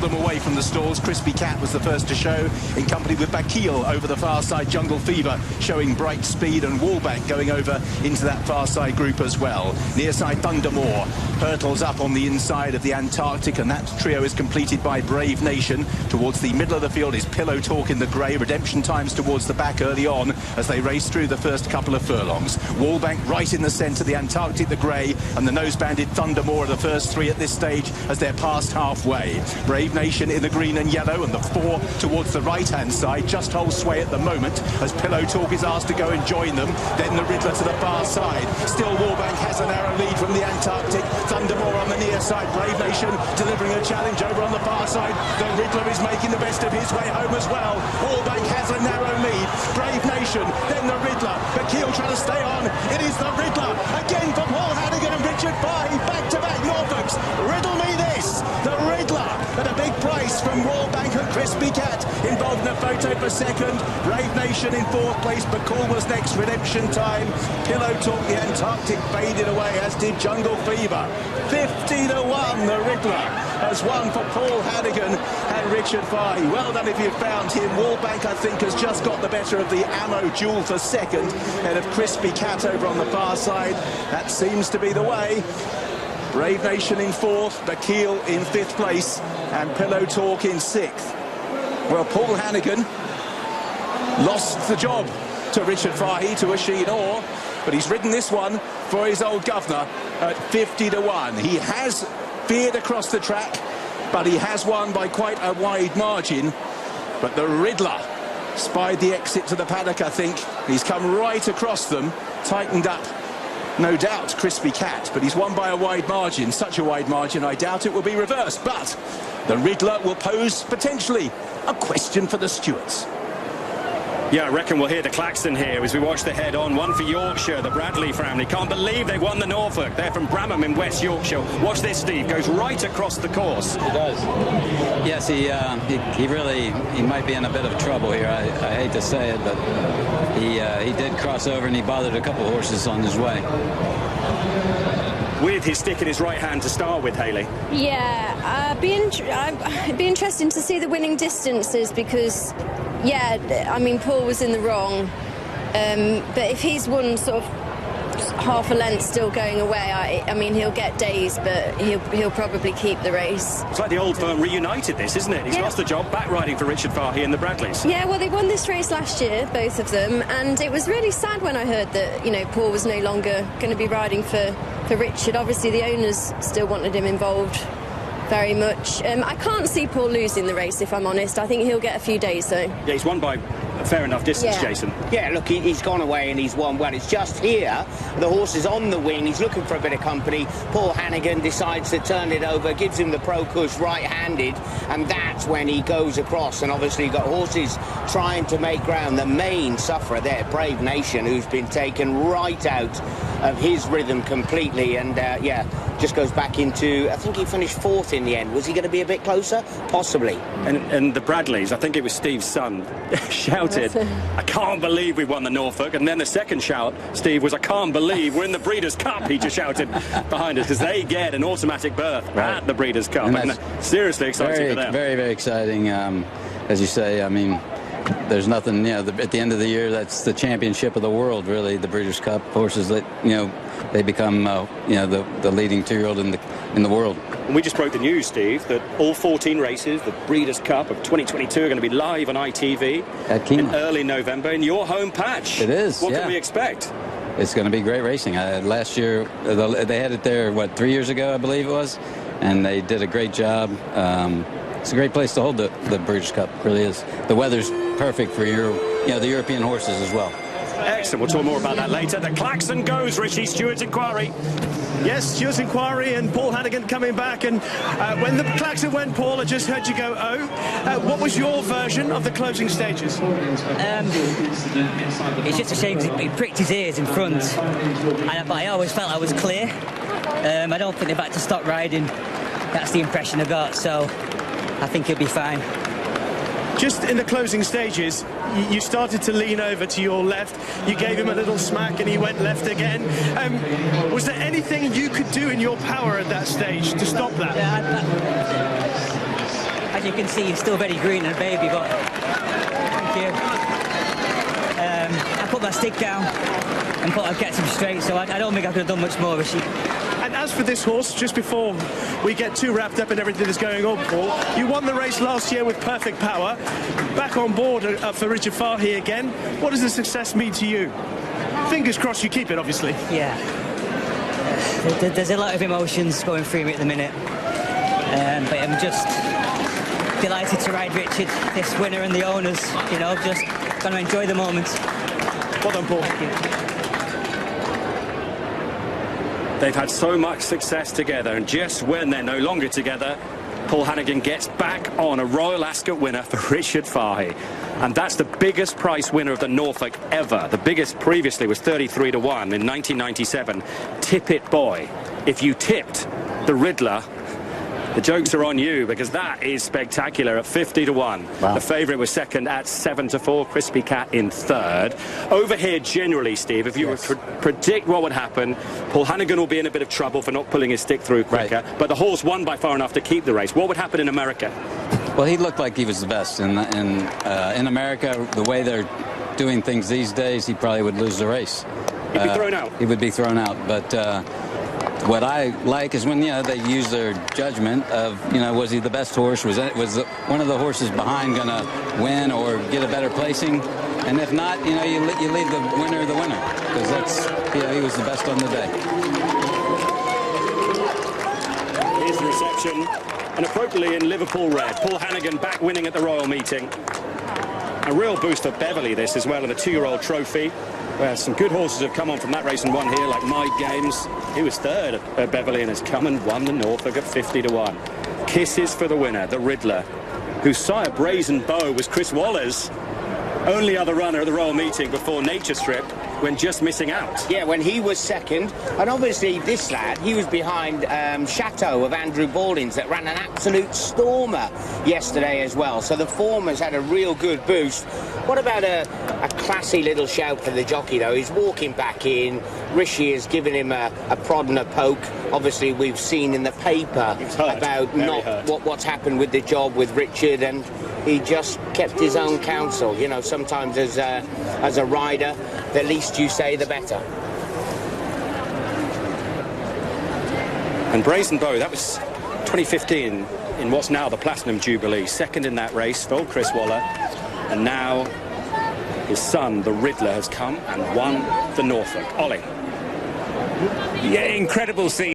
them away from the stalls. Crispy Cat was the first to show, in company with Bakil over the far side. Jungle Fever showing bright speed, and Wallbank going over into that far side group as well. Near side Thundermore hurtles up on the inside of the Antarctic, and that trio is completed by Brave Nation. Towards the middle of the field is Pillow Talk in the grey. Redemption Times towards the back early on as they race through the first couple of furlongs. Wallbank right in the centre, the Antarctic the grey, and the nose banded Thundermore are the first three at this stage as they're past halfway. Brave Nation in the green and yellow, and the four towards the right hand side just holds sway at the moment as Pillow Talk is asked to go and join them. Then the Riddler to the far side. Still Wallbank has a narrow lead from the Antarctic. Thundermore on the near side. Brave Nation delivering a challenge over on the far side. The Riddler is making the best of his way home as well. Wallbank has a narrow lead. Brave Nation, then the Riddler. Bakil trying to stay on. It is the Riddler again for Paul Hanagan and Richard Fahey. Back-to-back Norfolks. Riddle me this. The Riddler at a big price from Wallbank and Crispy Cat involved in a photo for second. Brave Nation in fourth place. Bakul was next. Redemption Time. Pillow Talk, the Antarctic faded away, as did Jungle Fever. 50-1, the Riddler has won for Paul Hanagan and Richard Fahey. Well done if you found him. Wallbank, I think, has just got the better of the ammo duel for second, and of Crispy Cat over on the far side. That seems to be the way. Brave Nation in fourth, Bakil in fifth place, and Pillow Talk in sixth. Well, Paul Hanagan lost the job to Richard Fahey, to Asheen Orr, but he's ridden this one for his old governor at 50-1. He has veered across the track, but he has won by quite a wide margin. But the Riddler spied the exit to the paddock, I think. He's come right across them, tightened up, no doubt, Crispy Cat, but he's won by a wide margin. Such a wide margin, I doubt it will be reversed. But the Riddler will pose, potentially, a question for the stewards. Yeah, I reckon we'll hear the klaxon here as we watch the head-on. One for Yorkshire, the Bradley family. Can't believe they won the Norfolk. They're from Bramham in West Yorkshire. Watch this, Steve. Goes right across the course. He does. Yes, he might be in a bit of trouble here. I hate to say it, but he did cross over and he bothered a couple horses on his way. With his stick in his right hand to start with, Hayley. Yeah, it'd be interesting to see the winning distances because, yeah, I mean, Paul was in the wrong. But if he's won sort of half a length still going away, I mean, he'll get dazed, but he'll probably keep the race. It's like the old firm reunited this, isn't it? He's lost the job, back riding for Richard Fahey and the Bradleys. Yeah, well, they won this race last year, both of them, and it was really sad when I heard that, you know, Paul was no longer going to be riding for Richard. Obviously, the owners still wanted him involved very much. I can't see Paul losing the race, if I'm honest. I think he'll get a few days, though. Yeah, he's won by a fair enough distance, Jason. Yeah, look, he's gone away and he's won well. It's just here, the horse is on the wing, he's looking for a bit of company. Paul Hanagan decides to turn it over, gives him the Pro Cush right-handed, and that's when he goes across. And obviously you've got horses trying to make ground. The main sufferer there, Brave Nation, who's been taken right out of his rhythm completely, and yeah, just goes back into, I think he finished fourth in the end. Was he going to be a bit closer? Possibly. And the Bradleys, I think it was Steve's son, shouted, "I can't believe we won the Norfolk." And then the second shout, Steve, was, "I can't believe we're in the Breeders' Cup." He just shouted behind us, because they get an automatic berth at the Breeders' Cup. And seriously exciting for them. Very, very exciting. As you say, I mean, there's nothing, you know, at the end of the year, that's the championship of the world, really, the Breeders' Cup. Horses that, you know, they become, you know, the leading two-year-old in the world. And we just broke the news, Steve, that all 14 races, the Breeders' Cup of 2022, are going to be live on ITV in early November in your home patch. It is. What can we expect? It's going to be great racing. Last year, they had it there, 3 years ago, I believe it was, and they did a great job. It's a great place to hold the Breeders' Cup. It really is. The weather's perfect for the European horses as well. Excellent. We'll talk more about that later. The klaxon goes, Richie. Stewards' inquiry. Yes, Stewards' inquiry and Paul Hanagan coming back. And when the klaxon went, Paul, I just heard you go, oh. What was your version of the closing stages? It's just a shame he pricked his ears in front. But I always felt I was clear. I don't think they're back to stop riding. That's the impression I got. So I think he'll be fine. Just in the closing stages, you started to lean over to your left. You gave him a little smack and he went left again. Was there anything you could do in your power at that stage to stop that? I as you can see, he's still very green and a baby, but thank you. I put my stick down and thought I'd get him straight, so I don't think I could have done much more, Rishi. And as for this horse, just before we get too wrapped up in everything that's going on, Paul, you won the race last year with perfect power. Back on board for Richard Fahey again. What does the success mean to you? Fingers crossed you keep it, obviously. Yeah. There's a lot of emotions going through me at the minute. But I'm just delighted to ride Richard, this winner and the owners, you know, just going to enjoy the moment. Well done, Paul. Thank you. They've had so much success together, and just when they're no longer together, Paul Hanagan gets back on a Royal Ascot winner for Richard Fahey. And that's the biggest price winner of the Norfolk ever. The biggest previously was 33 to 1 in 1997. Tip it, boy. If you tipped the Riddler, the jokes are on you, because that is spectacular at 50 to 1. Wow. The favourite was second at 7 to 4. Crispy Cat in third. Over here, generally, Steve, if you were to predict what would happen, Paul Hanagan will be in a bit of trouble for not pulling his stick through quicker. Right. But the horse won by far enough to keep the race. What would happen in America? Well, he looked like he was the best. In America, the way they're doing things these days, he probably would lose the race. He'd be thrown out. He would be thrown out. But what I like is when, you know, they use their judgment of, you know, was he the best horse? Was one of the horses behind going to win or get a better placing? And if not, you know, you leave the winner, because that's, you know, he was the best on the day. Here's the reception, and appropriately in Liverpool red. Paul Hanagan back winning at the Royal Meeting. A real boost for Beverley, this as well, in a 2-year-old trophy. Where some good horses have come on from that race and won here, like My Games. He was third at Beverley and has come and won the Norfolk at 50 to 1. Kisses for the winner, the Riddler, whose sire Brazen Bow was Chris Waller's only other runner at the Royal Meeting before Nature Strip, when just missing out. Yeah, when he was second, and obviously this lad, he was behind Chateau of Andrew Balding's that ran an absolute stormer yesterday as well. So the form has had a real good boost. What about a classy little shout for the jockey, though? He's walking back in. Rishi has given him a prod and a poke. Obviously, we've seen in the paper about what's happened with the job with Richard, and he just kept his own counsel. You know, sometimes as a rider, the least you say, the better. And Brazen Bow, that was 2015 in what's now the Platinum Jubilee. Second in that race, for Chris Waller. And now his son, the Riddler, has come and won the Norfolk. Ollie. Yeah, incredible scene.